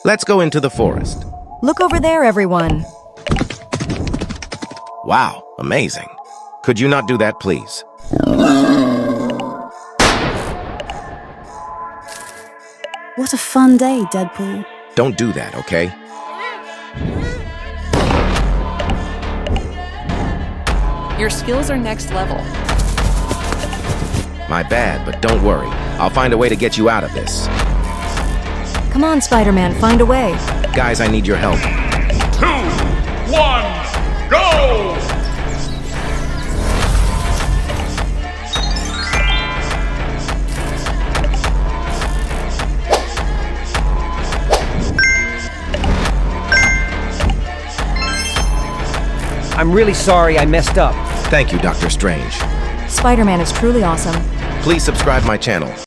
Let's go into the forest. Look over there, everyone. Wow, amazing. Could you not do that, please? What a fun day, Deadpool. Don't do that, okay? Your skills are next level. My bad, but don't worry. I'll find a way to get you out of this. Come on, Spider-Man, find a way. Guys, I need your help. 2, 1, go! I'm really sorry I messed up. Thank you, Dr. Strange. Spider-Man is truly awesome. Please subscribe my channel.